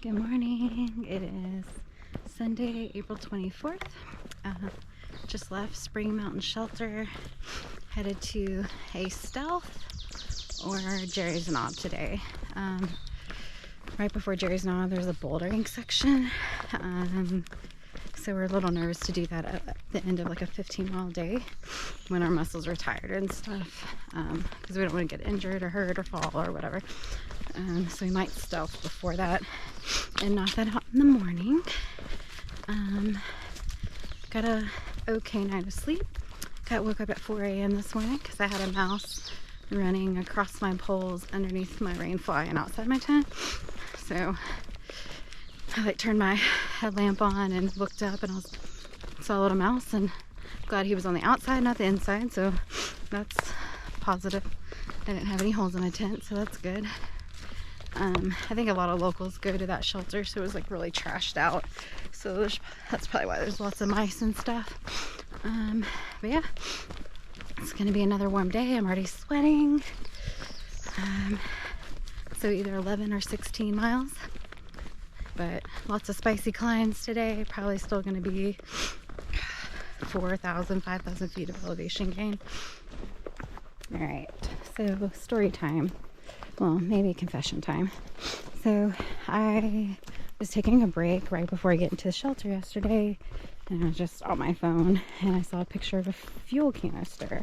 Good morning. It is Sunday, April 24th. Just left Spring Mountain Shelter, headed to a Stealth or Jerry's Knob today. Right before Jerry's Knob, there's a bouldering section. So we're a little nervous to do that at the end of like a 15-mile day when our muscles are tired and stuff, because we don't want to get injured or hurt or fall or whatever. So we might stealth before that and knock that out in the morning. Got a okay night of sleep. Woke up at 4 a.m. this morning because I had a mouse running across my poles underneath my rain fly and outside my tent. So I turned my headlamp on and looked up and saw a little mouse, and glad he was on the outside, not the inside. So that's positive. I didn't have any holes in my tent, so that's good. I think a lot of locals go to that shelter, so it was like really trashed out. So that's probably why there's lots of mice and stuff. But yeah, it's gonna be another warm day. I'm already sweating. So either 11 or 16 miles, but lots of spicy climbs today. Probably still gonna be 4,000, 5,000 feet of elevation gain. All right, so story time. Well, maybe confession time. So I was taking a break right before I get into the shelter yesterday, and I was just on my phone and I saw a picture of a fuel canister.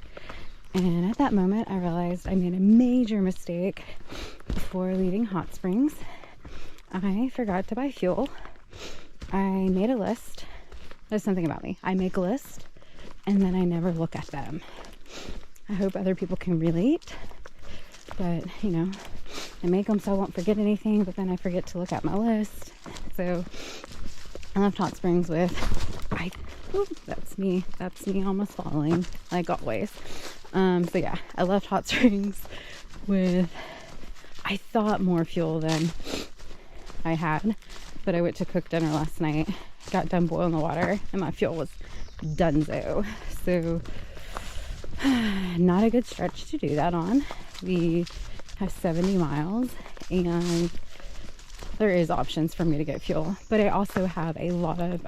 And at that moment I realized I made a major mistake before leaving Hot Springs. I forgot to buy fuel. I made a list. There's something about me. I make a list and then I never look at them. I hope other people can relate. But, you know, I make them so I won't forget anything, but then I forget to look at my list. So I left Hot Springs with, that's me almost falling, like always. So yeah, I left Hot Springs with, I thought, more fuel than I had, but I went to cook dinner last night, got done boiling the water, and my fuel was donezo. So not a good stretch to do that on. We have 70 miles and there is options for me to get fuel, but I also have a lot of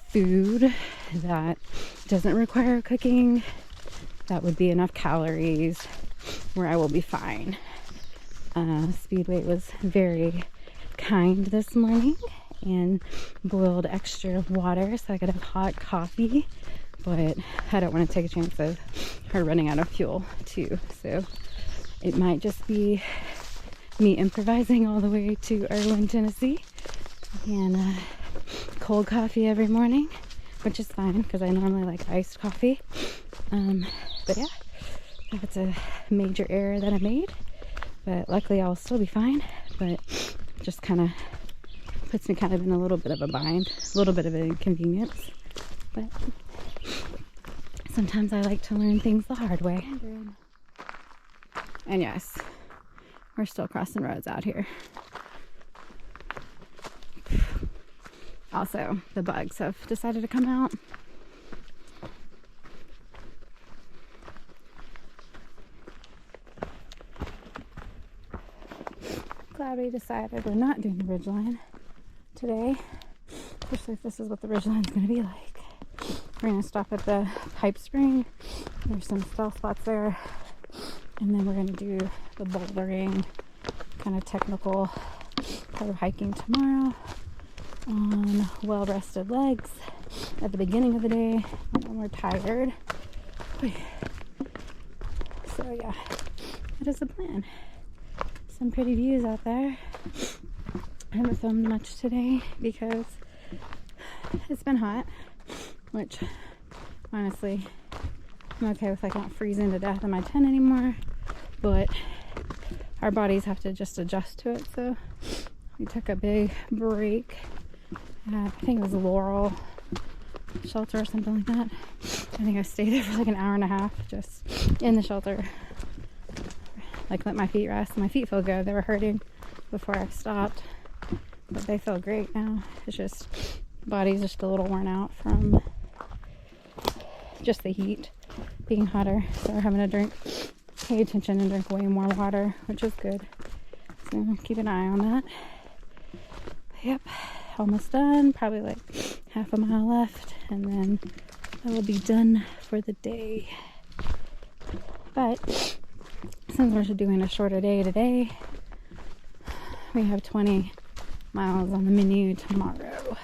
food that doesn't require cooking, that would be enough calories where I will be fine. Speedway was very kind this morning and boiled extra water so I could have hot coffee, but I don't want to take a chance of her running out of fuel too. So it might just be me improvising all the way to Erwin, Tennessee, and cold coffee every morning, which is fine because I normally like iced coffee. But yeah, that's a major error that I made, but luckily I'll still be fine. But just kind of puts me kind of in a little bit of a bind, a little bit of an inconvenience. But sometimes I like to learn things the hard way. And yes, we're still crossing roads out here. Also, the bugs have decided to come out. Glad we decided we're not doing the ridgeline today, especially if this is what the ridgeline's going to be like. We're going to stop at the pipe spring. There's some stealth spots there. And then we're going to do the bouldering, kind of technical part of hiking tomorrow on well-rested legs at the beginning of the day when we're tired. So yeah, that is the plan. Some pretty views out there. I haven't filmed much today because it's been hot, which honestly I'm okay with, like, not freezing to death in my tent anymore, but our bodies have to just adjust to it. So we took a big break at, I think it was Laurel Shelter or something like that. I think I stayed there for like an hour and a half just in the shelter, like let my feet rest. My feet feel good. They were hurting before I stopped, but they feel great now. It's just body's just a little worn out from just the heat being hotter, so we're having to pay attention and drink way more water, which is good. So keep an eye on that. Yep, almost done. Probably like half a mile left, and then I will be done for the day. But since we're doing a shorter day today, we have 20 miles on the menu tomorrow.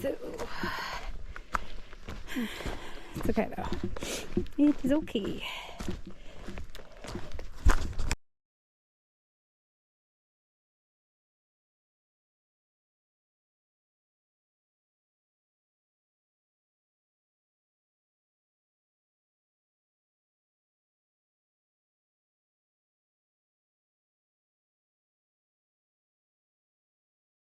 So it's okay though. It is okay.